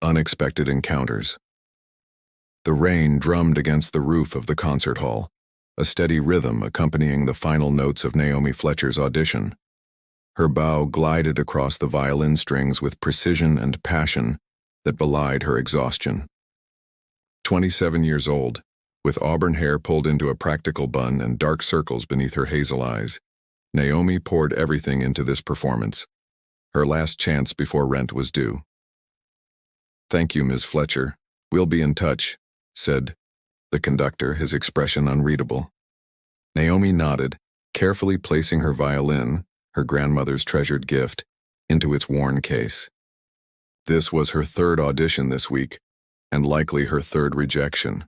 Unexpected encounters. The rain drummed against the roof of the concert hall, a steady rhythm accompanying the final notes of Naomi Fletcher's audition. Her bow glided across the violin strings with precision and passion that belied her exhaustion. 27 years old, with auburn hair pulled into a practical bun and dark circles beneath her hazel eyes, Naomi poured everything into this performance, her last chance before rent was due. "Thank you, Ms. Fletcher. We'll be in touch," said the conductor, his expression unreadable. Naomi nodded, carefully placing her violin, her grandmother's treasured gift, into its worn case. This was her third audition this week, and likely her third rejection.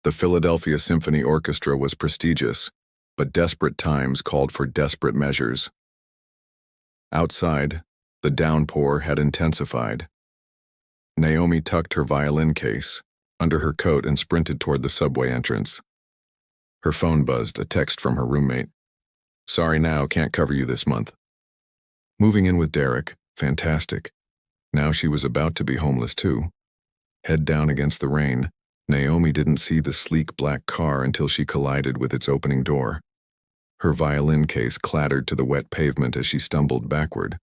The Philadelphia Symphony Orchestra was prestigious, but desperate times called for desperate measures. Outside, the downpour had intensified. Naomi tucked her violin case under her coat and sprinted toward the subway entrance. Her phone buzzed, a text from her roommate. "Sorry now, can't cover you this month." Moving in with Derek, fantastic. Now she was about to be homeless too. Head down against the rain, Naomi didn't see the sleek black car until she collided with its opening door. Her violin case clattered to the wet pavement as she stumbled backward.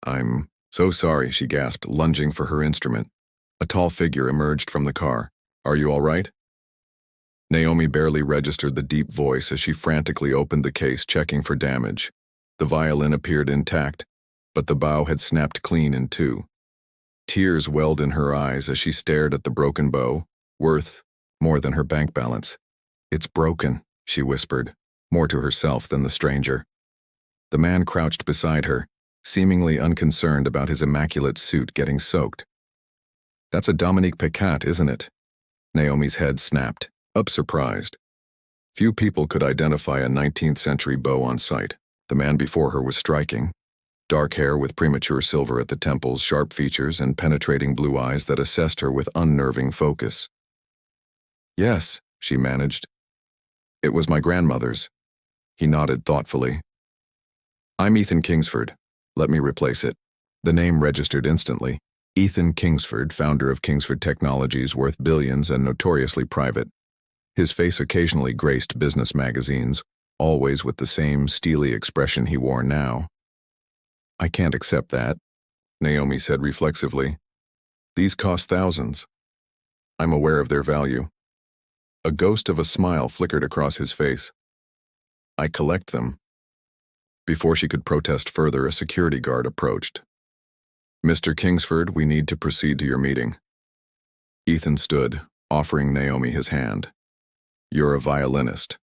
"I'm so sorry," she gasped, lunging for her instrument. A tall figure emerged from the car. "Are you all right?" Naomi barely registered the deep voice as she frantically opened the case, checking for damage. The violin appeared intact, but the bow had snapped clean in two. Tears welled in her eyes as she stared at the broken bow, worth more than her bank balance. "It's broken," she whispered, more to herself than the stranger. The man crouched beside her, seemingly unconcerned about his immaculate suit getting soaked. "That's a Dominique Picat, isn't it?" Naomi's head snapped, up surprised. Few people could identify a 19th century bow on sight. The man before her was striking. Dark hair with premature silver at the temples, sharp features, and penetrating blue eyes that assessed her with unnerving focus. "Yes," she managed. "It was my grandmother's." He nodded thoughtfully. "I'm Ethan Kingsford. Let me replace it." The name registered instantly. Ethan Kingsford, founder of Kingsford Technologies, worth billions and notoriously private. His face occasionally graced business magazines, always with the same steely expression he wore now. "I can't accept that," Naomi said reflexively. "These cost thousands. I'm aware of their value." A ghost of a smile flickered across his face. "I collect them." Before she could protest further, a security guard approached. "Mr. Kingsford, we need to proceed to your meeting." Ethan stood, offering Naomi his hand. "You're a violinist."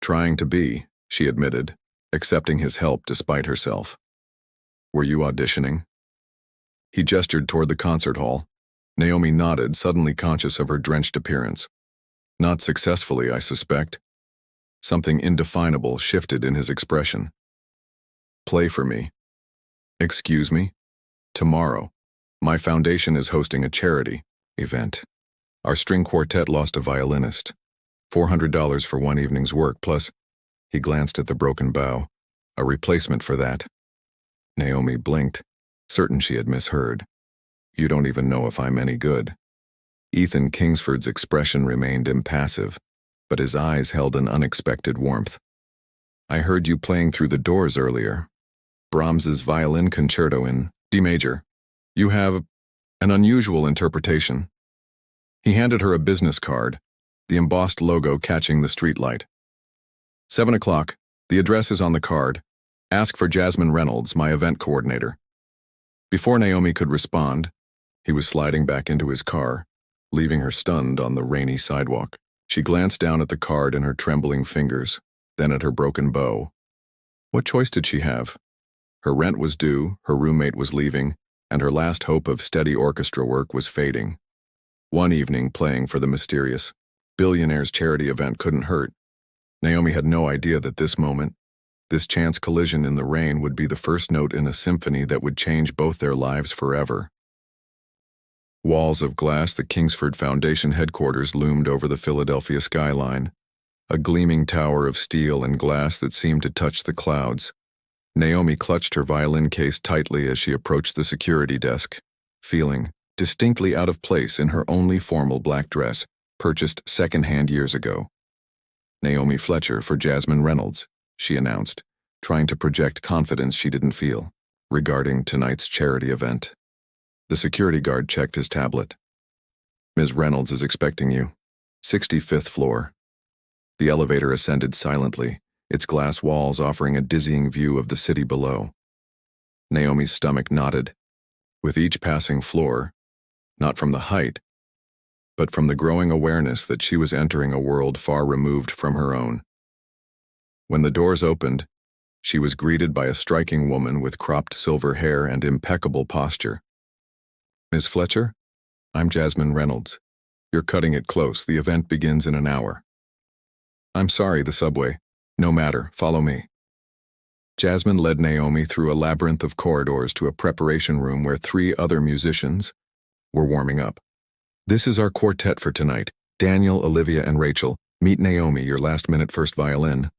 "Trying to be," she admitted, accepting his help despite herself. "Were you auditioning?" He gestured toward the concert hall. Naomi nodded, suddenly conscious of her drenched appearance. "Not successfully, I suspect." Something indefinable shifted in his expression. "Play for me." "Excuse me?" "Tomorrow. My foundation is hosting a charity event. Our string quartet lost a violinist. $400 for one evening's work, plus," he glanced at the broken bow, "a replacement for that." Naomi blinked, certain she had misheard. "You don't even know if I'm any good." Ethan Kingsford's expression remained impassive, but his eyes held an unexpected warmth. "I heard you playing Through the Doors earlier. Brahms's Violin Concerto in D major. You have an unusual interpretation." He handed her a business card, the embossed logo catching the streetlight. 7 o'clock. The address is on the card. Ask for Jasmine Reynolds, my event coordinator." Before Naomi could respond, he was sliding back into his car, leaving her stunned on the rainy sidewalk. She glanced down at the card in her trembling fingers, then at her broken bow. What choice did she have? Her rent was due, her roommate was leaving, and her last hope of steady orchestra work was fading. One evening playing for the mysterious Billionaire's charity event couldn't hurt. Naomi had no idea that this moment, this chance collision in the rain, would be the first note in a symphony that would change both their lives forever. Walls of glass, the Kingsford Foundation headquarters loomed over the Philadelphia skyline, a gleaming tower of steel and glass that seemed to touch the clouds. Naomi clutched her violin case tightly as she approached the security desk, feeling distinctly out of place in her only formal black dress, purchased second-hand years ago. "Naomi Fletcher for Jasmine Reynolds," she announced, trying to project confidence she didn't feel, regarding tonight's charity event. The security guard checked his tablet. "Ms. Reynolds is expecting you. 65th floor." The elevator ascended silently, its glass walls offering a dizzying view of the city below. Naomi's stomach knotted. With each passing floor, not from the height, but from the growing awareness that she was entering a world far removed from her own. When the doors opened, she was greeted by a striking woman with cropped silver hair and impeccable posture. "Ms. Fletcher, I'm Jasmine Reynolds. You're cutting it close. The event begins in an hour." "I'm sorry, the subway. No matter, follow me." Jasmine led Naomi through a labyrinth of corridors to a preparation room where 3 other musicians were warming up. "This is our quartet for tonight. Daniel, Olivia, and Rachel. Meet Naomi, your last-minute first violin."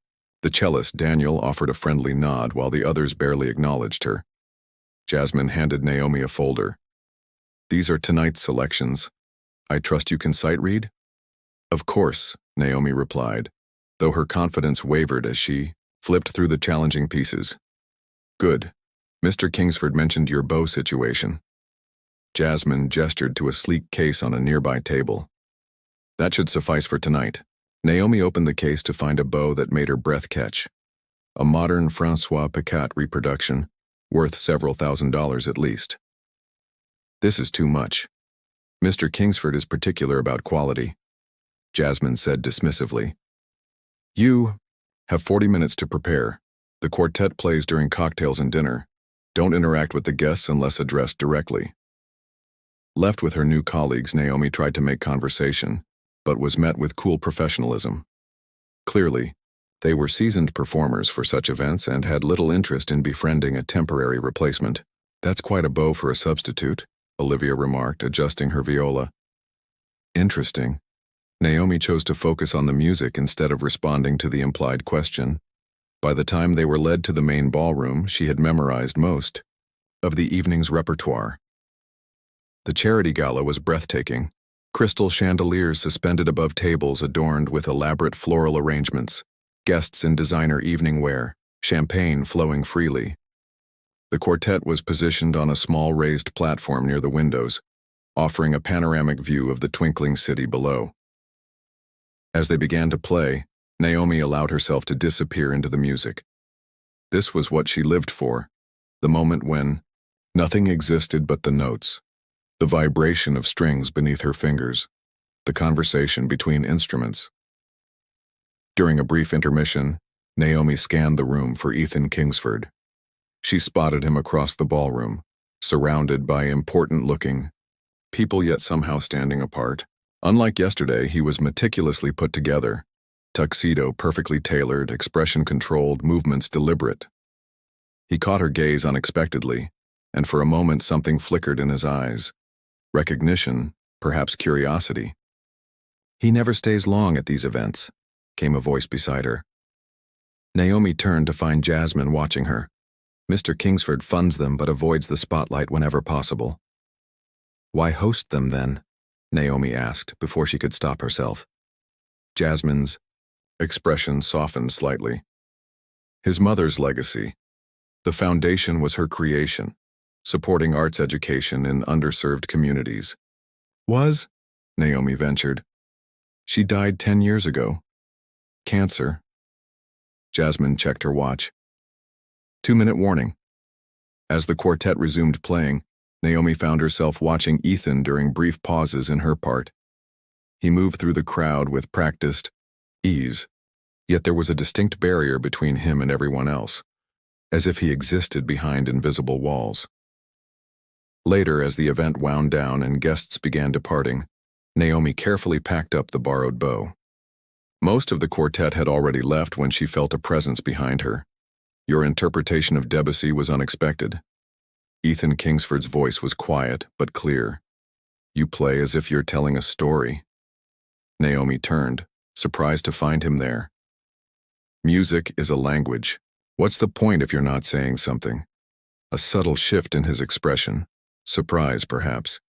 The cellist, Daniel, offered a friendly nod while the others barely acknowledged her. Jasmine handed Naomi a folder. "These are tonight's selections. I trust you can sight read?" "Of course," Naomi replied, though her confidence wavered as she flipped through the challenging pieces. "Good. Mr. Kingsford mentioned your bow situation." Jasmine gestured to a sleek case on a nearby table. "That should suffice for tonight." Naomi opened the case to find a bow that made her breath catch. A modern François Picat reproduction, worth several $1,000s at least. "This is too much. Mr. Kingsford is particular about quality," Jasmine said dismissively. "You have 40 minutes to prepare. The quartet plays during cocktails and dinner. Don't interact with the guests unless addressed directly." Left with her new colleagues, Naomi tried to make conversation, but was met with cool professionalism. Clearly, they were seasoned performers for such events and had little interest in befriending a temporary replacement. "That's quite a bow for a substitute," Olivia remarked, adjusting her viola. "Interesting." Naomi chose to focus on the music instead of responding to the implied question. By the time they were led to the main ballroom, she had memorized most of the evening's repertoire. The charity gala was breathtaking. Crystal chandeliers suspended above tables adorned with elaborate floral arrangements, guests in designer evening wear, champagne flowing freely. The quartet was positioned on a small raised platform near the windows, offering a panoramic view of the twinkling city below. As they began to play, Naomi allowed herself to disappear into the music. This was what she lived for, the moment when nothing existed but the notes. The vibration of strings beneath her fingers, the conversation between instruments. During a brief intermission, Naomi scanned the room for Ethan Kingsford. She spotted him across the ballroom, surrounded by important-looking people yet somehow standing apart. Unlike yesterday, he was meticulously put together, tuxedo perfectly tailored, expression controlled, movements deliberate. He caught her gaze unexpectedly, and for a moment something flickered in his eyes. Recognition, perhaps curiosity. "He never stays long at these events," came a voice beside her. Naomi turned to find Jasmine watching her. "Mr. Kingsford funds them but avoids the spotlight whenever possible." "Why host them then?" Naomi asked before she could stop herself. Jasmine's expression softened slightly. "His mother's legacy. The foundation was her creation, supporting arts education in underserved communities." "Was?" Naomi ventured. "She died 10 years ago. Cancer." Jasmine checked her watch. 2-minute warning. As the quartet resumed playing, Naomi found herself watching Ethan during brief pauses in her part. He moved through the crowd with practiced ease, yet there was a distinct barrier between him and everyone else, as if he existed behind invisible walls. Later, as the event wound down and guests began departing, Naomi carefully packed up the borrowed bow. Most of the quartet had already left when she felt a presence behind her. "Your interpretation of Debussy was unexpected." Ethan Kingsford's voice was quiet but clear. "You play as if you're telling a story." Naomi turned, surprised to find him there. "Music is a language. What's the point if you're not saying something?" A subtle shift in his expression. Surprise, perhaps.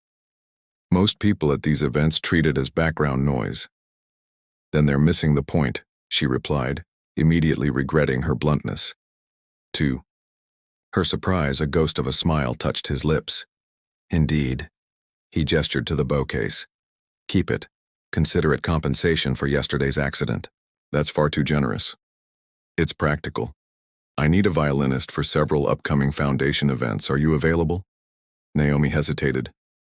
Most people at these events treat it as background noise. Then they're missing the point, she replied, immediately regretting her bluntness. To her surprise, a ghost of a smile touched his lips. Indeed. He gestured to the bouquets. Keep it. Consider it compensation for yesterday's accident. That's far too generous. It's practical. I need a violinist for several upcoming foundation events. Are you available? Naomi hesitated.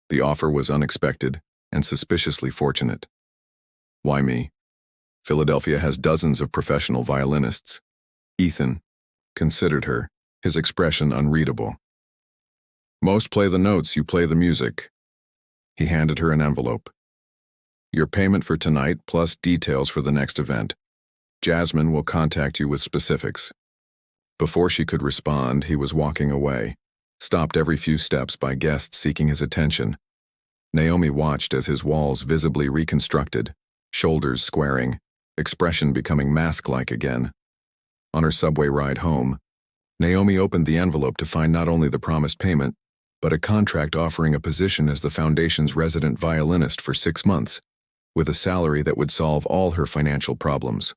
The offer was unexpected and suspiciously fortunate. Why me? Philadelphia has dozens of professional violinists. Ethan considered her, his expression unreadable. Most play the notes, you play the music. He handed her an envelope. Your payment for tonight plus details for the next event. Jasmine will contact you with specifics. Before she could respond, he was walking away, stopped every few steps by guests seeking his attention. Naomi watched as his walls visibly reconstructed, shoulders squaring, expression becoming mask-like again. On her subway ride home, Naomi opened the envelope to find not only the promised payment, but a contract offering a position as the Foundation's resident violinist for 6 months, with a salary that would solve all her financial problems.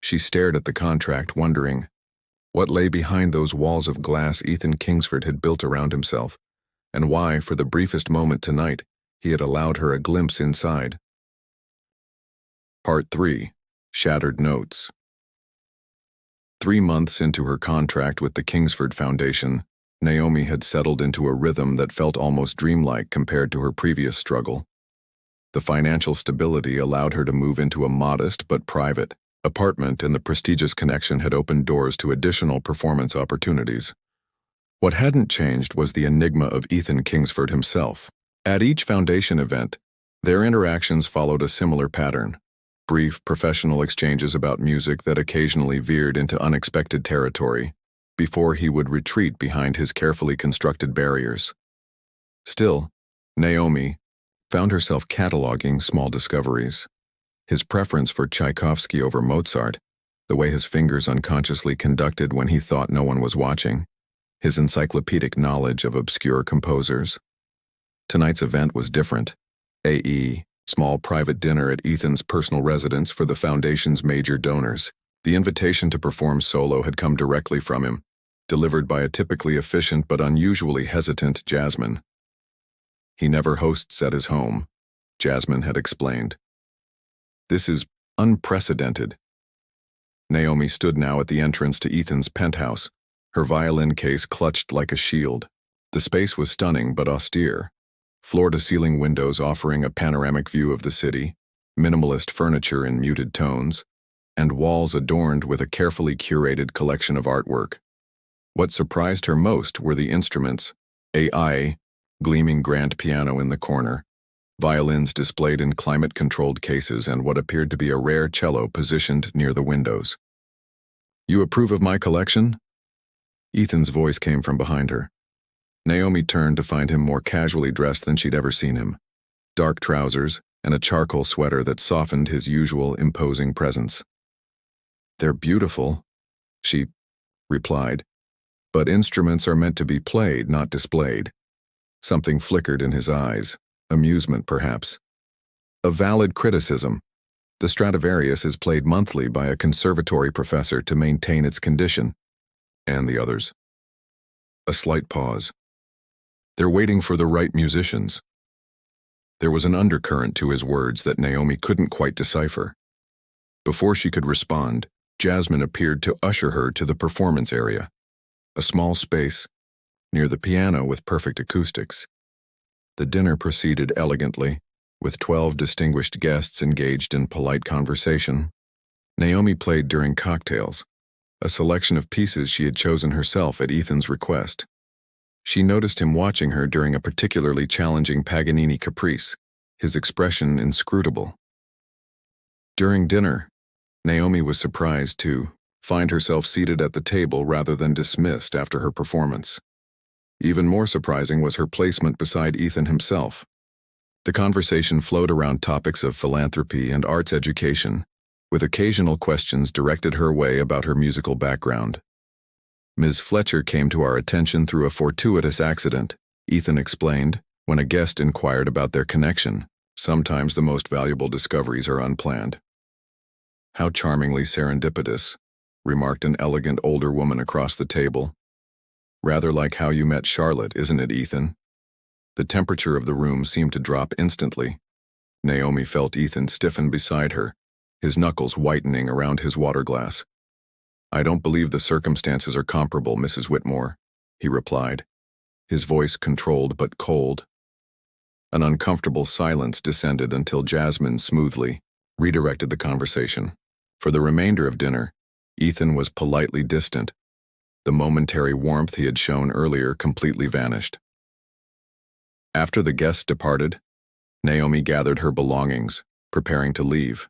She stared at the contract, wondering what lay behind those walls of glass Ethan Kingsford had built around himself, and why, for the briefest moment tonight, he had allowed her a glimpse inside. Part 3. Shattered Notes. 3 months into her contract with the Kingsford Foundation, Naomi had settled into a rhythm that felt almost dreamlike compared to her previous struggle. The financial stability allowed her to move into a modest but private apartment, and the prestigious connection had opened doors to additional performance opportunities. What hadn't changed was the enigma of Ethan Kingsford himself. At each Foundation event, their interactions followed a similar pattern. Brief, professional exchanges about music that occasionally veered into unexpected territory, before he would retreat behind his carefully constructed barriers. Still, Naomi found herself cataloging small discoveries. His preference for Tchaikovsky over Mozart, the way his fingers unconsciously conducted when he thought no one was watching, his encyclopedic knowledge of obscure composers. Tonight's event was different. A.E. Small private dinner at Ethan's personal residence for the Foundation's major donors. The invitation to perform solo had come directly from him, delivered by a typically efficient but unusually hesitant Jasmine. He never hosts at his home, Jasmine had explained. This is unprecedented. Naomi stood now at the entrance to Ethan's penthouse, her violin case clutched like a shield. The space was stunning but austere. Floor-to-ceiling windows offering a panoramic view of the city, minimalist furniture in muted tones, and walls adorned with a carefully curated collection of artwork. What surprised her most were the instruments: a gleaming grand piano in the corner, violins displayed in climate-controlled cases, and what appeared to be a rare cello positioned near the windows. You approve of my collection? Ethan's voice came from behind her. Naomi turned to find him more casually dressed than she'd ever seen him. Dark trousers and a charcoal sweater that softened his usual imposing presence. They're beautiful, she replied, but instruments are meant to be played, not displayed. Something flickered in his eyes, amusement perhaps. A valid criticism. The Stradivarius is played monthly by a conservatory professor to maintain its condition. And the others? A slight pause. They're waiting for the right musicians. There was an undercurrent to his words that Naomi couldn't quite decipher. Before she could respond, Jasmine appeared to usher her to the performance area, a small space near the piano with perfect acoustics. The dinner proceeded elegantly, with 12 distinguished guests engaged in polite conversation. Naomi played during cocktails, a selection of pieces she had chosen herself at Ethan's request. She noticed him watching her during a particularly challenging Paganini caprice, his expression inscrutable. During dinner, Naomi was surprised to find herself seated at the table rather than dismissed after her performance. Even more surprising was her placement beside Ethan himself. The conversation flowed around topics of philanthropy and arts education, with occasional questions directed her way about her musical background. Ms. Fletcher came to our attention through a fortuitous accident, Ethan explained, When a guest inquired about their connection, sometimes the most valuable discoveries are unplanned. "How charmingly serendipitous," remarked an elegant older woman across the table. "Rather like how you met Charlotte, isn't it, Ethan?" The temperature of the room seemed to drop instantly. Naomi felt Ethan stiffen beside her, his knuckles whitening around his water glass. "I don't believe the circumstances are comparable, Mrs. Whitmore," he replied, his voice controlled but cold. An uncomfortable silence descended until Jasmine smoothly redirected the conversation. For the remainder of dinner, Ethan was politely distant. The momentary warmth he had shown earlier completely vanished. After the guests departed, Naomi gathered her belongings, preparing to leave.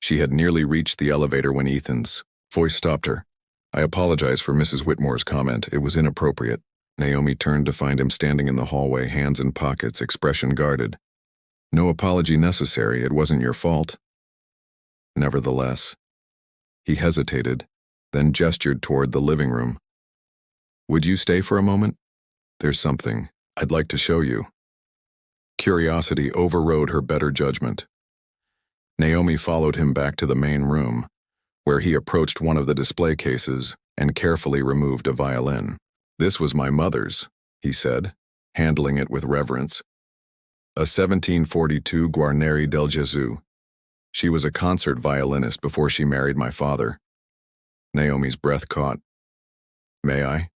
She had nearly reached the elevator when Ethan's voice stopped her. "I apologize for Mrs. Whitmore's comment. It was inappropriate." Naomi turned to find him standing in the hallway, hands in pockets, expression guarded. "No apology necessary. It wasn't your fault." Nevertheless, he hesitated, then gestured toward the living room. "Would you stay for a moment? There's something I'd like to show you." Curiosity overrode her better judgment. Naomi followed him back to the main room, where he approached one of the display cases and carefully removed a violin. "This was my mother's," he said, handling it with reverence. "A 1742 Guarneri del Gesù. She was a concert violinist before she married my father." Naomi's breath caught. "May I?"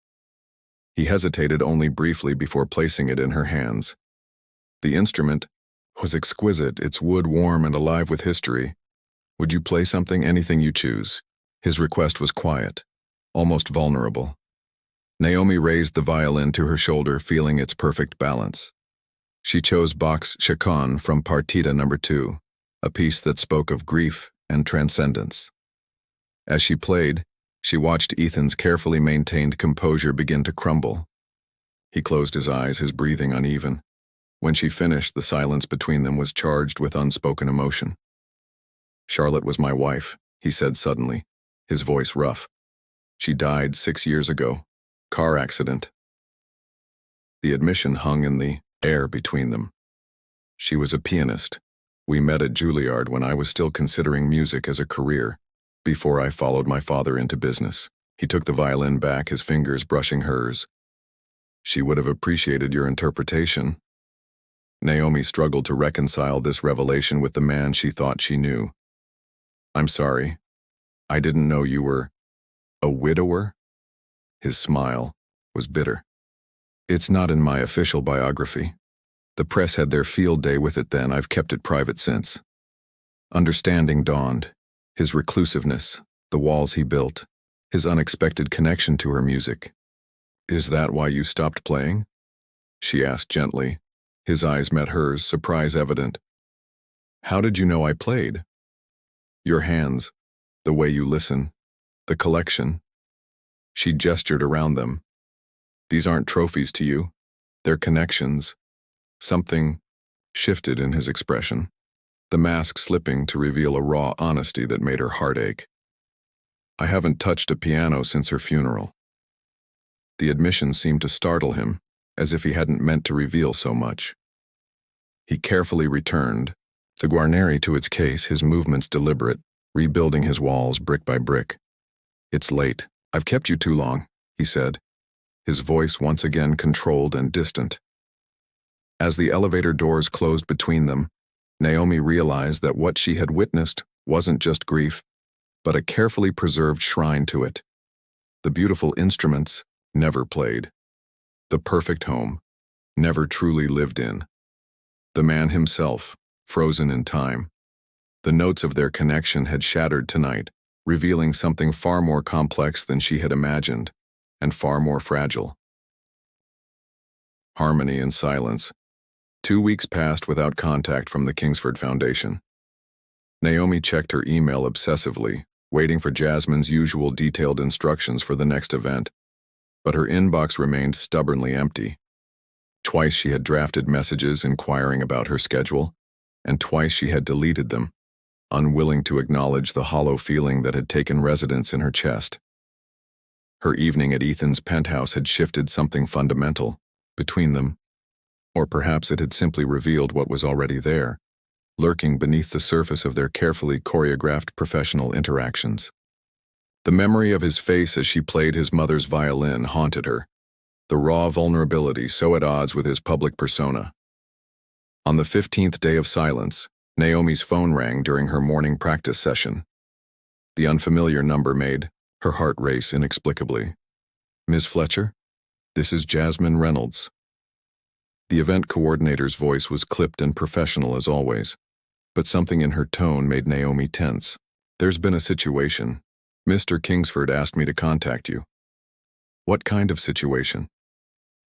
He hesitated only briefly before placing it in her hands. The instrument was exquisite, its wood warm and alive with history. "Would you play something, anything you choose?" His request was quiet, almost vulnerable. Naomi raised the violin to her shoulder, feeling its perfect balance. She chose Bach's Chaconne from Partita No. 2, a piece that spoke of grief and transcendence. As she played, she watched Ethan's carefully maintained composure begin to crumble. He closed his eyes, his breathing uneven. When she finished, the silence between them was charged with unspoken emotion. "Charlotte was my wife," he said suddenly, his voice rough. "She died 6 years ago. Car accident." The admission hung in the air between them. "She was a pianist. We met at Juilliard when I was still considering music as a career, before I followed my father into business." He took the violin back, his fingers brushing hers. "She would have appreciated your interpretation." Naomi struggled to reconcile this revelation with the man she thought she knew. "I'm sorry. I didn't know you were a widower?" His smile was bitter. "It's not in my official biography. The press had their field day with it then. I've kept it private since." Understanding dawned. His reclusiveness, the walls he built, his unexpected connection to her music. "Is that why you stopped playing?" she asked gently. His eyes met hers, surprise evident. "How did you know I played?" "Your hands, the way you listen, the collection." She gestured around them. "These aren't trophies to you. They're connections." Something shifted in his expression, the mask slipping to reveal a raw honesty that made her heart ache. "I haven't touched a piano since her funeral." The admission seemed to startle him, as if he hadn't meant to reveal so much. He carefully returned, the Guarneri to its case, his movements deliberate, rebuilding his walls brick by brick. "It's late. I've kept you too long," he said, his voice once again controlled and distant. As the elevator doors closed between them, Naomi realized that what she had witnessed wasn't just grief, but a carefully preserved shrine to it. The beautiful instruments never played. The perfect home, never truly lived in. The man himself, frozen in time. The notes of their connection had shattered tonight, revealing something far more complex than she had imagined, and far more fragile. Harmony and silence. 2 weeks passed without contact from the Kingsford Foundation. Naomi checked her email obsessively, waiting for Jasmine's usual detailed instructions for the next event, but her inbox remained stubbornly empty. Twice she had drafted messages inquiring about her schedule, and twice she had deleted them, unwilling to acknowledge the hollow feeling that had taken residence in her chest. Her evening at Ethan's penthouse had shifted something fundamental. Between them, Or perhaps it had simply revealed what was already there, lurking beneath the surface of their carefully choreographed professional interactions. The memory of his face as she played his mother's violin haunted her, the raw vulnerability so at odds with his public persona. On the 15th day of silence, Naomi's phone rang during her morning practice session. The unfamiliar number made her heart race inexplicably. "Ms. Fletcher? This is Jasmine Reynolds." The event coordinator's voice was clipped and professional as always, but something in her tone made Naomi tense. "There's been a situation. Mr. Kingsford asked me to contact you." "What kind of situation?"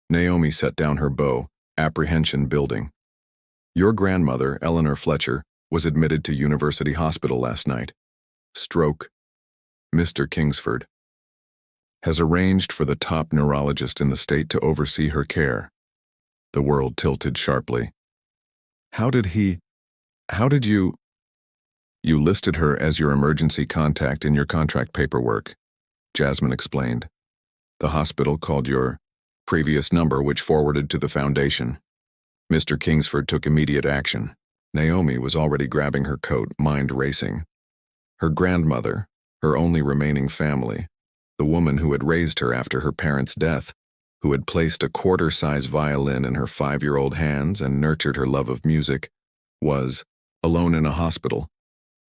Naomi set down her bow, apprehension building. "Your grandmother, Eleanor Fletcher, was admitted to University Hospital last night. Stroke. Mr. Kingsford has arranged for the top neurologist in the state to oversee her care." The world tilted sharply. How did you... "You listed her as your emergency contact in your contract paperwork," Jasmine explained. "The hospital called your previous number, which forwarded to the foundation. Mr. Kingsford took immediate action." Naomi was already grabbing her coat, mind racing. Her grandmother, her only remaining family, the woman who had raised her after her parents' death, who had placed a quarter-size violin in her 5-year-old hands and nurtured her love of music, was alone in a hospital.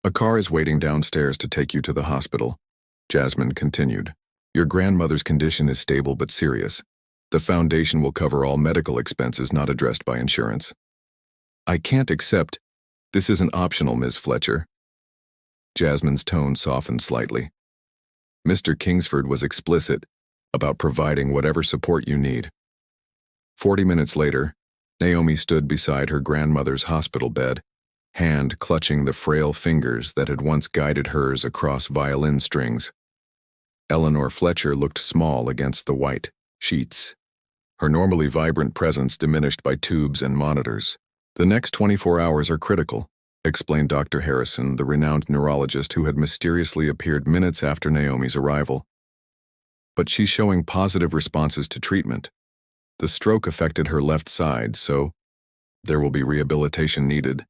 "A car is waiting downstairs to take you to the hospital," Jasmine continued. "Your grandmother's condition is stable but serious. The foundation will cover all medical expenses not addressed by insurance." "I can't accept. This isn't optional, Ms. Fletcher." Jasmine's tone softened slightly. "Mr. Kingsford was explicit about providing whatever support you need." 40 minutes later, Naomi stood beside her grandmother's hospital bed, hand clutching the frail fingers that had once guided hers across violin strings. Eleanor Fletcher looked small against the white sheets, her normally vibrant presence diminished by tubes and monitors. "The next 24 hours are critical," explained Dr. Harrison, the renowned neurologist who had mysteriously appeared minutes after Naomi's arrival. "But she's showing positive responses to treatment. The stroke affected her left side, so there will be rehabilitation needed.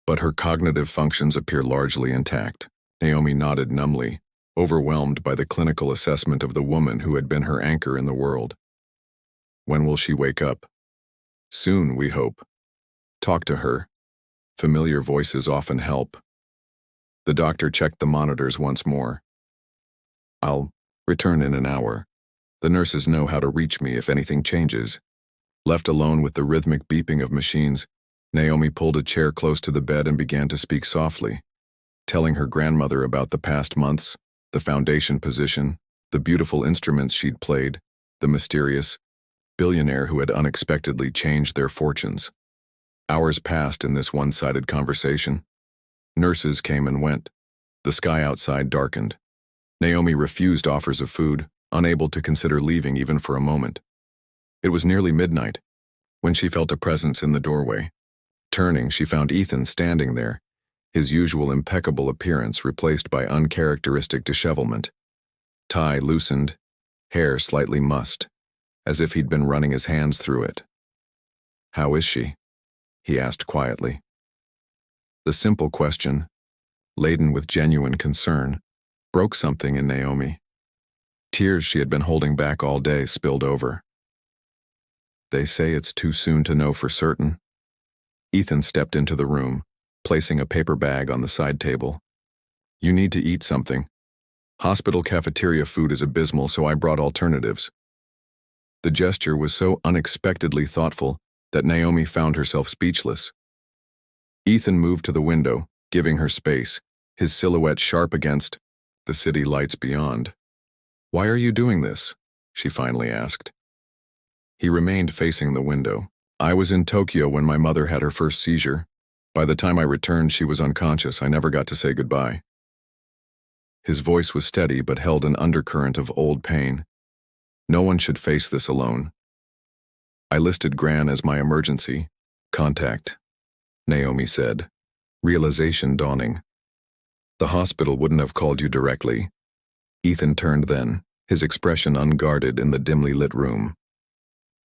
But her cognitive functions appear largely intact." Naomi nodded numbly, overwhelmed by the clinical assessment of the woman who had been her anchor in the world. "When will she wake up?" "Soon, we hope. Talk to her. Familiar voices often help." The doctor checked the monitors once more. "I'll return in an hour. The nurses know how to reach me if anything changes." Left alone with the rhythmic beeping of machines, Naomi pulled a chair close to the bed and began to speak softly, telling her grandmother about the past months, the foundation position, the beautiful instruments she'd played, the mysterious billionaire who had unexpectedly changed their fortunes. Hours passed in this one-sided conversation. Nurses came and went. The sky outside darkened. Naomi refused offers of food, unable to consider leaving even for a moment. It was nearly midnight when she felt a presence in the doorway. Turning, she found Ethan standing there, his usual impeccable appearance replaced by uncharacteristic dishevelment. Tie loosened, hair slightly mussed, as if he'd been running his hands through it. "How is she?" he asked quietly. The simple question, laden with genuine concern, broke something in Naomi. Tears she had been holding back all day spilled over. "They say it's too soon to know for certain." Ethan stepped into the room, placing a paper bag on the side table. "You need to eat something. Hospital cafeteria food is abysmal, so I brought alternatives." The gesture was so unexpectedly thoughtful that Naomi found herself speechless. Ethan moved to the window, giving her space, his silhouette sharp against the city lights beyond. "Why are you doing this?" she finally asked. He remained facing the window. "I was in Tokyo when my mother had her first seizure. By the time I returned, she was unconscious. I never got to say goodbye." His voice was steady but held an undercurrent of old pain. No one should face this alone. "I listed Gran as my emergency contact," Naomi said, realization dawning. "The hospital wouldn't have called you directly." Ethan turned then, his expression unguarded in the dimly lit room.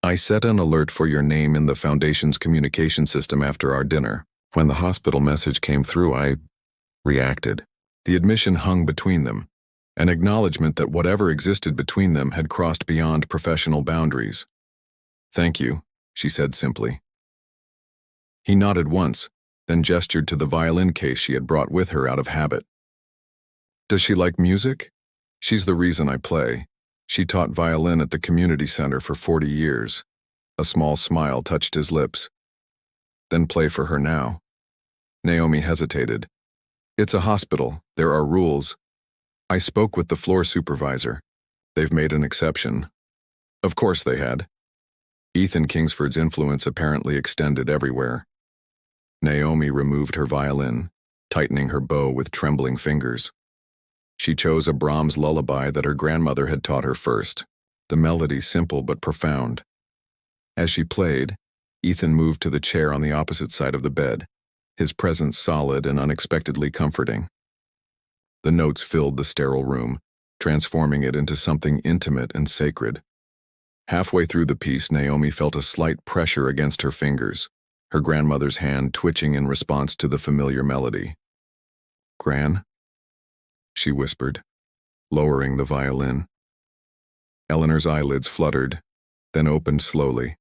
I set an alert for your name in the Foundation's communication system after our dinner. When the hospital message came through, I reacted. The admission hung between them, an acknowledgement that whatever existed between them had crossed beyond professional boundaries. Thank you, she said simply. He nodded once, then gestured to the violin case she had brought with her out of habit. Does she like music? She's the reason I play. She taught violin at the community center for 40 years. A small smile touched his lips. Then play for her now. Naomi hesitated. It's a hospital. There are rules. I spoke with the floor supervisor. They've made an exception. Of course they had. Ethan Kingsford's influence apparently extended everywhere. Naomi removed her violin, tightening her bow with trembling fingers. She chose a Brahms lullaby that her grandmother had taught her first, the melody simple but profound. As she played, Ethan moved to the chair on the opposite side of the bed, his presence solid and unexpectedly comforting. The notes filled the sterile room, transforming it into something intimate and sacred. Halfway through the piece, Naomi felt a slight pressure against her fingers, her grandmother's hand twitching in response to the familiar melody. Gran? She whispered, lowering the violin. Eleanor's eyelids fluttered, then opened slowly.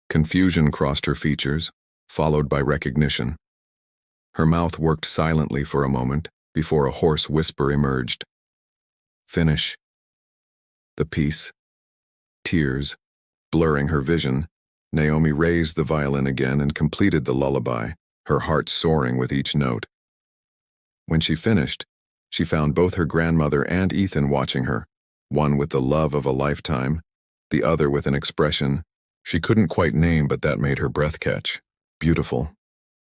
Confusion crossed her features, followed by recognition. Her mouth worked silently for a moment before a hoarse whisper emerged. Finish. The piece. Tears, blurring her vision, Naomi raised the violin again and completed the lullaby, her heart soaring with each note. When she finished, she found both her grandmother and Ethan watching her, one with the love of a lifetime, the other with an expression she couldn't quite name, but that made her breath catch. Beautiful,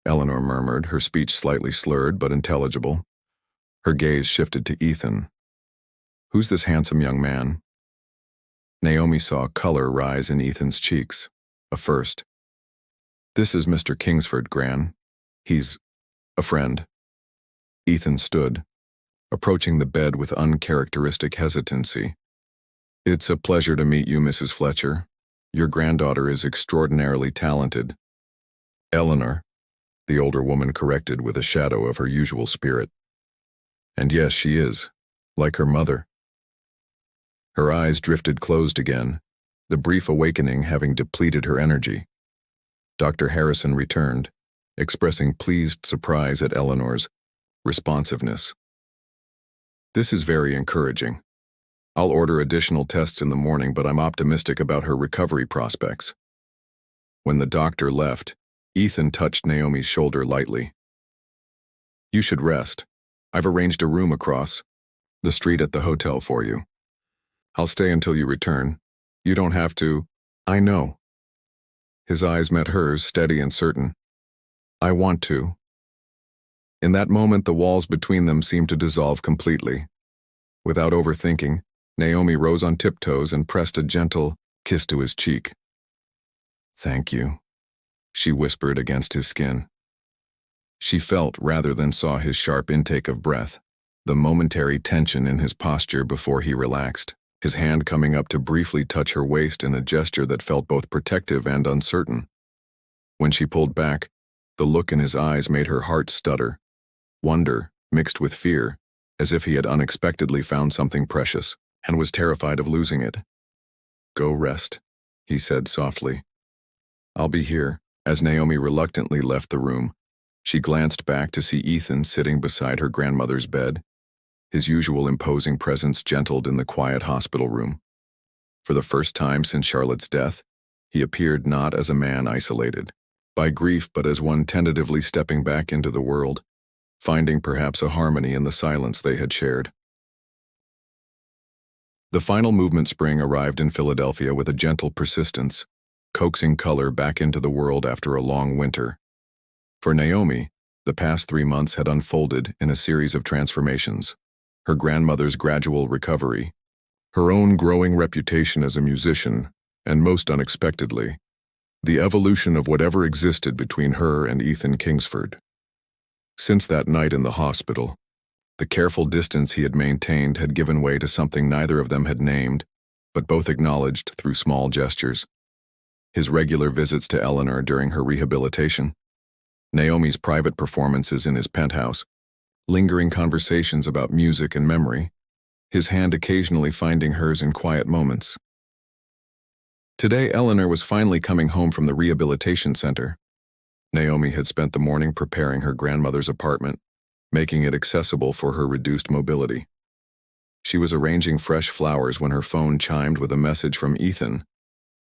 Eleanor murmured, her speech slightly slurred but intelligible. Her gaze shifted to Ethan. Who's this handsome young man? Naomi saw color rise in Ethan's cheeks. A first. This is Mr. Kingsford, Gran. He's a friend. Ethan stood, approaching the bed with uncharacteristic hesitancy. It's a pleasure to meet you, Mrs. Fletcher. Your granddaughter is extraordinarily talented. Eleanor, the older woman corrected with a shadow of her usual spirit. And yes, she is, like her mother. Her eyes drifted closed again, the brief awakening having depleted her energy. Dr. Harrison returned, expressing pleased surprise at Eleanor's responsiveness. This is very encouraging. I'll order additional tests in the morning, but I'm optimistic about her recovery prospects. When the doctor left, Ethan touched Naomi's shoulder lightly. You should rest. I've arranged a room across the street at the hotel for you. I'll stay until you return. You don't have to. I know. His eyes met hers, steady and certain. I want to. In that moment, the walls between them seemed to dissolve completely. Without overthinking, Naomi rose on tiptoes and pressed a gentle kiss to his cheek. Thank you, she whispered against his skin. She felt rather than saw his sharp intake of breath, the momentary tension in his posture before he relaxed, his hand coming up to briefly touch her waist in a gesture that felt both protective and uncertain. When she pulled back, the look in his eyes made her heart stutter, wonder mixed with fear, as if he had unexpectedly found something precious and was terrified of losing it. Go rest, he said softly. I'll be here. As Naomi reluctantly left the room, she glanced back to see Ethan sitting beside her grandmother's bed, his usual imposing presence gentled in the quiet hospital room. For the first time since Charlotte's death, he appeared not as a man isolated by grief, but as one tentatively stepping back into the world, finding perhaps a harmony in the silence they had shared. The final movement spring arrived in Philadelphia with a gentle persistence, coaxing color back into the world after a long winter. For Naomi, the past 3 months had unfolded in a series of transformations. Her grandmother's gradual recovery, her own growing reputation as a musician, and most unexpectedly, the evolution of whatever existed between her and Ethan Kingsford. Since that night in the hospital, the careful distance he had maintained had given way to something neither of them had named, but both acknowledged through small gestures. his regular visits to Eleanor during her rehabilitation, Naomi's private performances in his penthouse, lingering conversations about music and memory, his hand occasionally finding hers in quiet moments. Today, Eleanor was finally coming home from the rehabilitation center. Naomi had spent the morning preparing her grandmother's apartment, making it accessible for her reduced mobility. She was arranging fresh flowers when her phone chimed with a message from Ethan.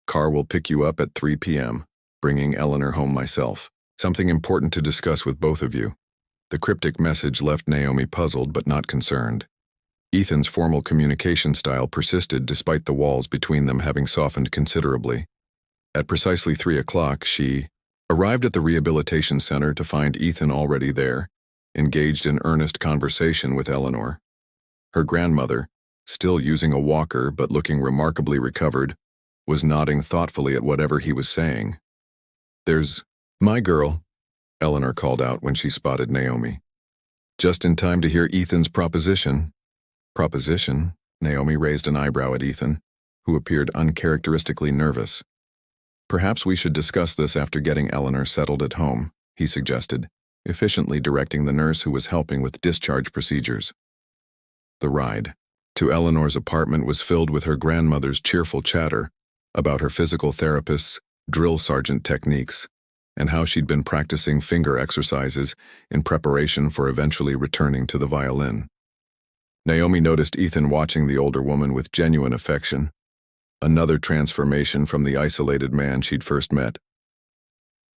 "Car will pick you up at 3 p.m., bringing Eleanor home myself. Something important to discuss with both of you." The cryptic message left Naomi puzzled but not concerned. Ethan's formal communication style persisted despite the walls between them having softened considerably. At precisely 3 o'clock, she arrived at the rehabilitation center to find Ethan already there, engaged in earnest conversation with Eleanor. Her grandmother, still using a walker but looking remarkably recovered, was nodding thoughtfully at whatever he was saying. "There's my girl," Eleanor called out when she spotted Naomi. "Just in time to hear Ethan's proposition." "Proposition?" Naomi raised an eyebrow at Ethan, who appeared uncharacteristically nervous. "Perhaps we should discuss this after getting Eleanor settled at home," he suggested, efficiently directing the nurse who was helping with discharge procedures. The ride to Eleanor's apartment was filled with her grandmother's cheerful chatter about her physical therapist's drill sergeant techniques and how she'd been practicing finger exercises in preparation for eventually returning to the violin. Naomi noticed Ethan watching the older woman with genuine affection, another transformation from the isolated man she'd first met.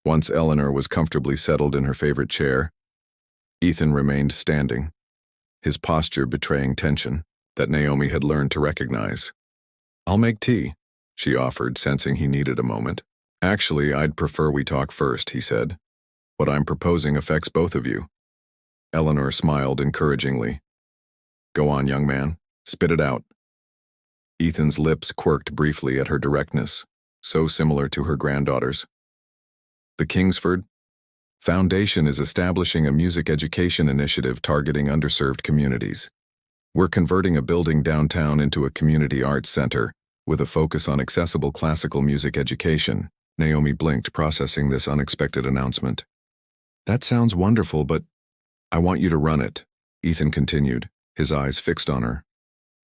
Once Eleanor was comfortably settled in her favorite chair, Ethan remained standing, his posture betraying tension that Naomi had learned to recognize. "I'll make tea," she offered, sensing he needed a moment. "Actually, I'd prefer we talk first," he said. "What I'm proposing affects both of you." Eleanor smiled encouragingly. "Go on, young man. Spit it out." Ethan's lips quirked briefly at her directness, so similar to her granddaughter's. "The Kingsford Foundation is establishing a music education initiative targeting underserved communities. We're converting a building downtown into a community arts center with a focus on accessible classical music education." Naomi blinked, processing this unexpected announcement. "That sounds wonderful, but I want you to run it," Ethan continued, his eyes fixed on her.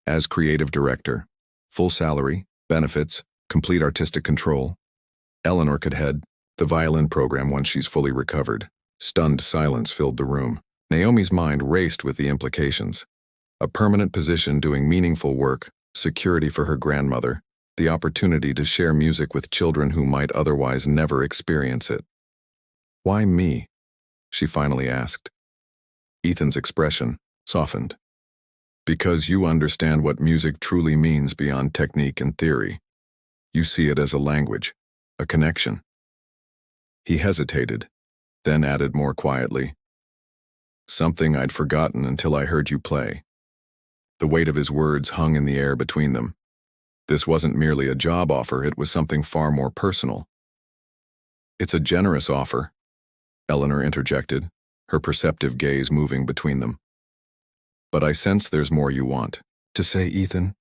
"As creative director, full salary, benefits, complete artistic control. Eleanor could head the violin program once she's fully recovered." Stunned silence filled the room. Naomi's mind raced with the implications. A permanent position doing meaningful work, security for her grandmother, the opportunity to share music with children who might otherwise never experience it. "Why me?" she finally asked. Ethan's expression softened. "Because you understand what music truly means beyond technique and theory. You see it as a language, a connection." He hesitated, then added more quietly, "Something I'd forgotten until I heard you play." The weight of his words hung in the air between them. This wasn't merely a job offer, it was something far more personal. "It's a generous offer," Eleanor interjected, her perceptive gaze moving between them. "But I sense there's more you want to say, Ethan."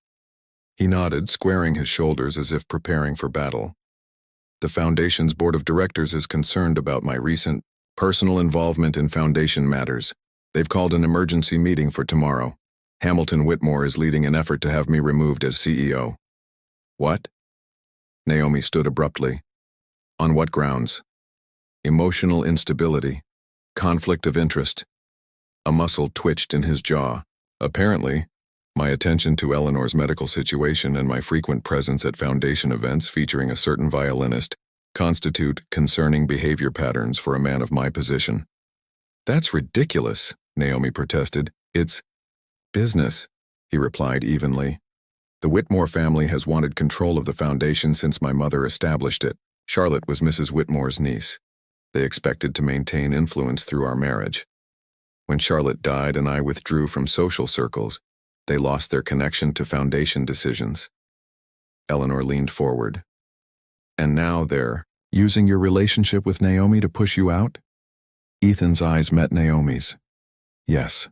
He nodded, squaring his shoulders as if preparing for battle. "The Foundation's board of directors is concerned about my recent personal involvement in Foundation matters. They've called an emergency meeting for tomorrow. Hamilton Whitmore is leading an effort to have me removed as CEO." "What?" Naomi stood abruptly. "On what grounds?" "Emotional instability. Conflict of interest." A muscle twitched in his jaw. "Apparently, my attention to Eleanor's medical situation and my frequent presence at Foundation events featuring a certain violinist constitute concerning behavior patterns for a man of my position." "That's ridiculous," Naomi protested. "It's business," he replied evenly. "The Whitmore family has wanted control of the Foundation since my mother established it. Charlotte was Mrs. Whitmore's niece. They expected to maintain influence through our marriage. When Charlotte died and I withdrew from social circles, they lost their connection to Foundation decisions." Eleanor leaned forward. "And now they're using your relationship with Naomi to push you out?" Ethan's eyes met Naomi's. Yes.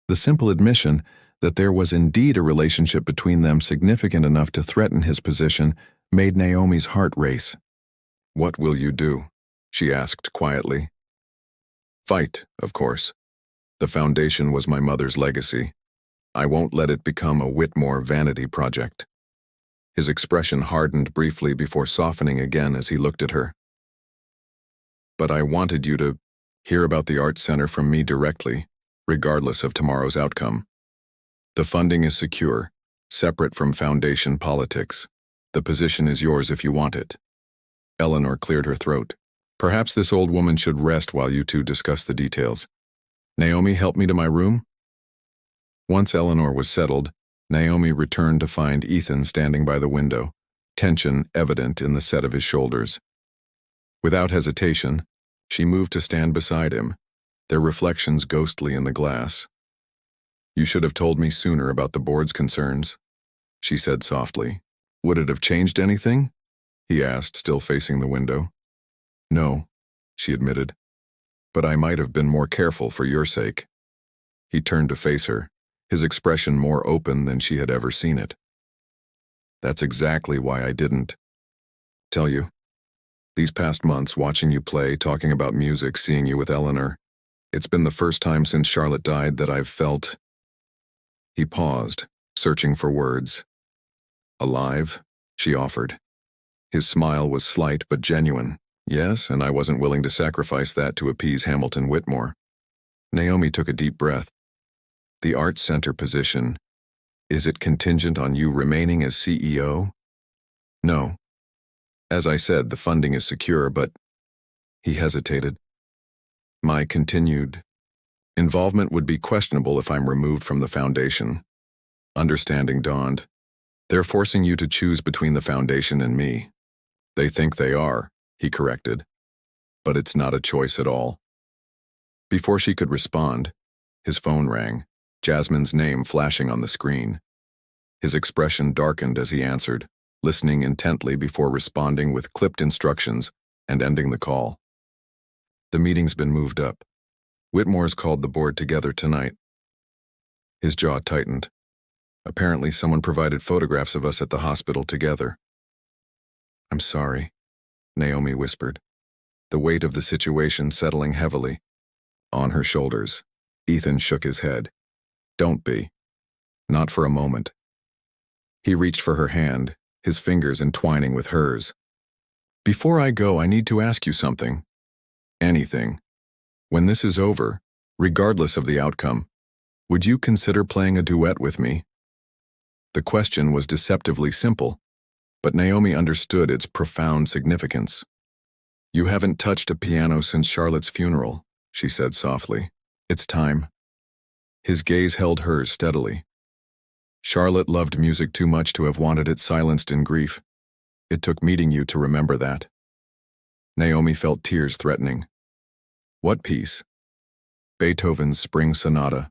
The simple admission that there was indeed a relationship between them significant enough to threaten his position made Naomi's heart race. "What will you do?" she asked quietly. "Fight, of course. The foundation was my mother's legacy. I won't let it become a Whitmore vanity project." His expression hardened briefly before softening again as he looked at her. "But I wanted you to hear about the Art Center from me directly, regardless of tomorrow's outcome. The funding is secure, separate from foundation politics. The position is yours if you want it." Eleanor cleared her throat. "Perhaps this old woman should rest while you two discuss the details. Naomi, help me to my room?" Once Eleanor was settled, Naomi returned to find Ethan standing by the window, tension evident in the set of his shoulders. Without hesitation, she moved to stand beside him, their reflections ghostly in the glass. "You should have told me sooner about the board's concerns," she said softly. "Would it have changed anything?" he asked, still facing the window. "No," she admitted. "But I might have been more careful for your sake." He turned to face her, his expression more open than she had ever seen it. "That's exactly why I didn't tell you. These past months, watching you play, talking about music, seeing you with Eleanor, it's been the first time since Charlotte died that I've felt—" He paused, searching for words. "Alive?" she offered. His smile was slight but genuine. "Yes, and I wasn't willing to sacrifice that to appease Hamilton Whitmore." Naomi took a deep breath. "The Art Center position, is it contingent on you remaining as CEO?" "No. As I said, the funding is secure, but—" He hesitated. "My continued involvement would be questionable if I'm removed from the foundation." Understanding dawned. "They're forcing you to choose between the foundation and me." "They think they are," he corrected. "But it's not a choice at all." Before she could respond, his phone rang, Jasmine's name flashing on the screen. His expression darkened as he answered, listening intently before responding with clipped instructions and ending the call. "The meeting's been moved up. Whitmore's called the board together tonight." His jaw tightened. "Apparently someone provided photographs of us at the hospital together." "I'm sorry," Naomi whispered, the weight of the situation settling heavily on her shoulders. Ethan shook his head. "Don't be. Not for a moment." He reached for her hand, his fingers entwining with hers. "Before I go, I need to ask you something. Anything. When this is over, regardless of the outcome, would you consider playing a duet with me?" The question was deceptively simple, but Naomi understood its profound significance. "You haven't touched a piano since Charlotte's funeral," she said softly. "It's time." His gaze held hers steadily. "Charlotte loved music too much to have wanted it silenced in grief. It took meeting you to remember that." Naomi felt tears threatening. "What piece?" "Beethoven's Spring Sonata."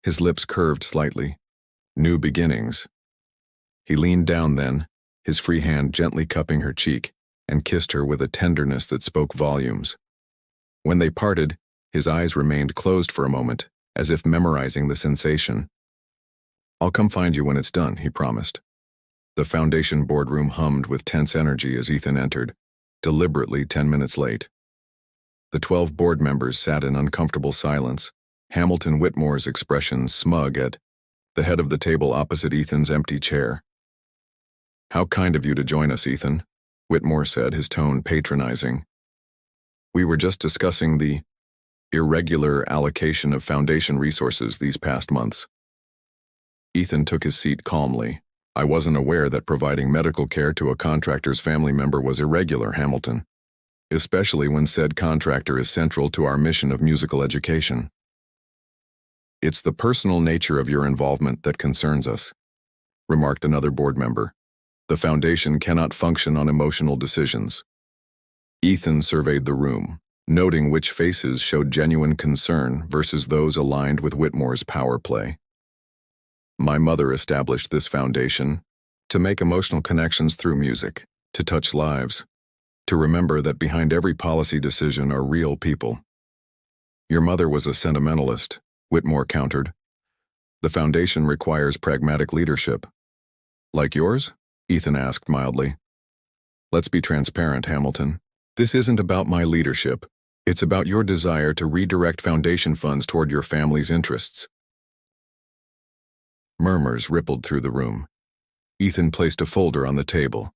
His lips curved slightly. "New beginnings." He leaned down then, his free hand gently cupping her cheek, and kissed her with a tenderness that spoke volumes. When they parted, his eyes remained closed for a moment, as if memorizing the sensation. "I'll come find you when it's done," he promised. The foundation boardroom hummed with tense energy as Ethan entered, deliberately 10 minutes late. The 12 board members sat in uncomfortable silence, Hamilton Whitmore's expression smug at the head of the table opposite Ethan's empty chair. "How kind of you to join us, Ethan," Whitmore said, his tone patronizing. "We were just discussing the irregular allocation of foundation resources these past months." Ethan took his seat calmly. "I wasn't aware that providing medical care to a contractor's family member was irregular, Hamilton, especially when said contractor is central to our mission of musical education." "It's the personal nature of your involvement that concerns us," remarked another board member. "The foundation cannot function on emotional decisions." Ethan surveyed the room, noting which faces showed genuine concern versus those aligned with Whitmore's power play. "My mother established this foundation to make emotional connections through music, to touch lives, to remember that behind every policy decision are real people." "Your mother was a sentimentalist," Whitmore countered. "The foundation requires pragmatic leadership." "Like yours?" Ethan asked mildly. Let's be transparent, Hamilton. This isn't about my leadership. It's about your desire to redirect foundation funds toward your family's interests. Murmurs rippled through the room. Ethan placed a folder on the table.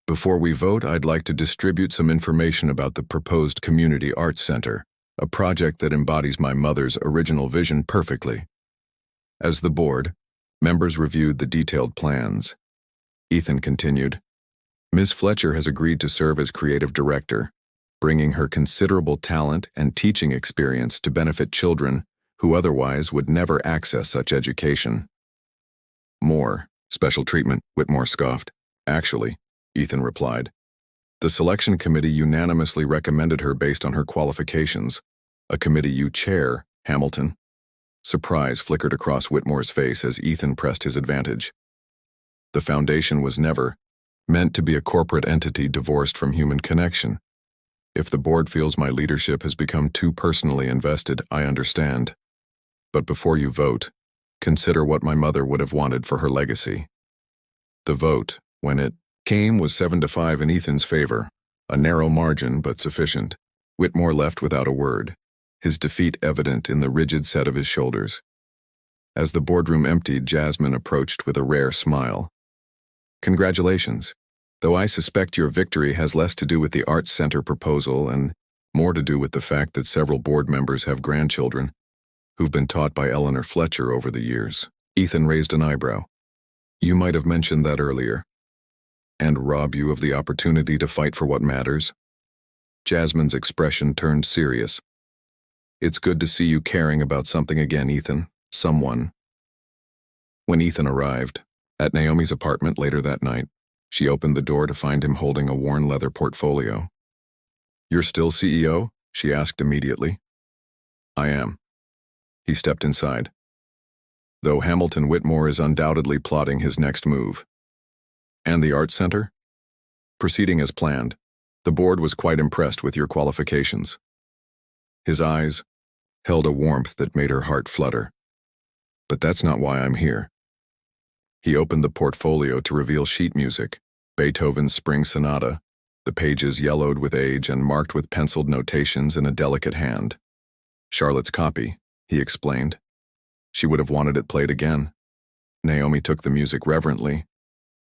Before we vote, I'd like to distribute some information about the proposed Community Arts Center, a project that embodies my mother's original vision perfectly. As the board, members reviewed the detailed plans. Ethan continued, Ms. Fletcher has agreed to serve as creative director, bringing her considerable talent and teaching experience to benefit children who otherwise would never access such education. More special treatment, Whitmore scoffed. Actually, Ethan replied. The selection committee unanimously recommended her based on her qualifications, a committee you chair, Hamilton. Surprise flickered across Whitmore's face as Ethan pressed his advantage. The foundation was never meant to be a corporate entity divorced from human connection. If the board feels my leadership has become too personally invested, I understand. But before you vote, consider what my mother would have wanted for her legacy. The vote, when it came, was 7-5 in Ethan's favor, a narrow margin but sufficient. Whitmore left without a word, his defeat evident in the rigid set of his shoulders. As the boardroom emptied, Jasmine approached with a rare smile. Congratulations, though I suspect your victory has less to do with the Arts Center proposal and more to do with the fact that several board members have grandchildren who've been taught by Eleanor Fletcher over the years. Ethan raised an eyebrow. You might have mentioned that earlier. And rob you of the opportunity to fight for what matters? Jasmine's expression turned serious. It's good to see you caring about something again, Ethan. Someone. When Ethan arrived, at Naomi's apartment later that night, she opened the door to find him holding a worn leather portfolio. You're still CEO? She asked immediately. I am. He stepped inside. Though Hamilton Whitmore is undoubtedly plotting his next move. And the Arts Center? Proceeding as planned, the board was quite impressed with your qualifications. His eyes held a warmth that made her heart flutter. But that's not why I'm here. He opened the portfolio to reveal sheet music, Beethoven's Spring Sonata, the pages yellowed with age and marked with penciled notations in a delicate hand. Charlotte's copy, he explained. She would have wanted it played again. Naomi took the music reverently.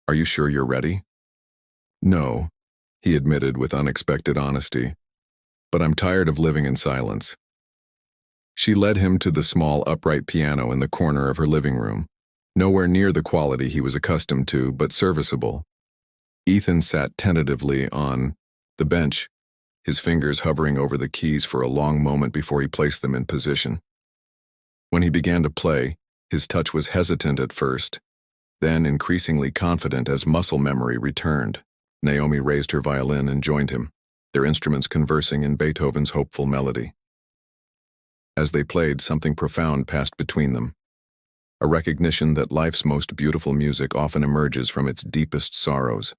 Are you sure you're ready? No, he admitted with unexpected honesty. But I'm tired of living in silence. She led him to the small upright piano in the corner of her living room, nowhere near the quality he was accustomed to, but serviceable. Ethan sat tentatively on the bench, his fingers hovering over the keys for a long moment before he placed them in position. When he began to play, his touch was hesitant at first, then increasingly confident as muscle memory returned. Naomi raised her violin and joined him, their instruments conversing in Beethoven's hopeful melody. As they played, something profound passed between them. A recognition that life's most beautiful music often emerges from its deepest sorrows.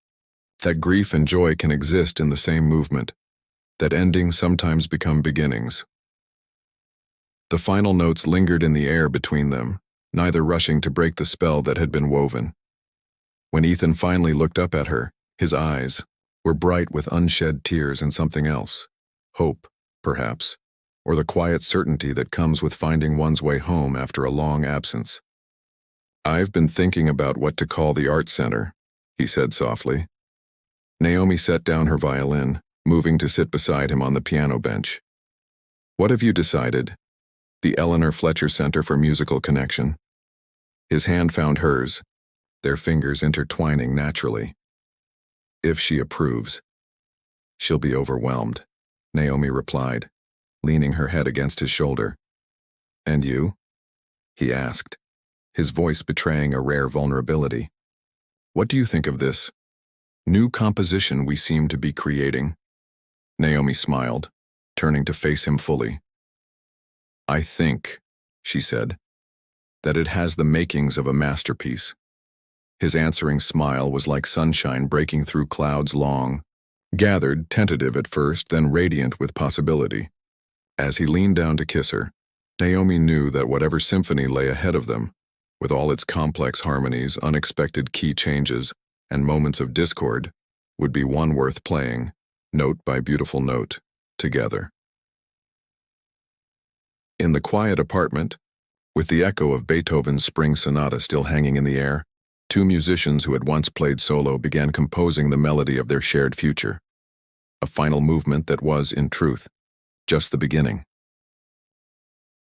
That grief and joy can exist in the same movement. That endings sometimes become beginnings. The final notes lingered in the air between them, neither rushing to break the spell that had been woven. When Ethan finally looked up at her, his eyes were bright with unshed tears and something else. Hope, perhaps, or the quiet certainty that comes with finding one's way home after a long absence. I've been thinking about what to call the Art Center, he said softly. Naomi set down her violin, moving to sit beside him on the piano bench. What have you decided? The Eleanor Fletcher Center for Musical Connection. His hand found hers, their fingers intertwining naturally. If she approves, she'll be overwhelmed, Naomi replied, leaning her head against his shoulder. And you? He asked, his voice betraying a rare vulnerability. What do you think of this new composition we seem to be creating? Naomi smiled, turning to face him fully. I think, she said, that it has the makings of a masterpiece. His answering smile was like sunshine breaking through clouds long, gathered, tentative at first, then radiant with possibility. As he leaned down to kiss her, Naomi knew that whatever symphony lay ahead of them, with all its complex harmonies, unexpected key changes, and moments of discord, would be one worth playing, note by beautiful note, together. In the quiet apartment, with the echo of Beethoven's Spring Sonata still hanging in the air, two musicians who had once played solo began composing the melody of their shared future. A final movement that was, in truth, just the beginning.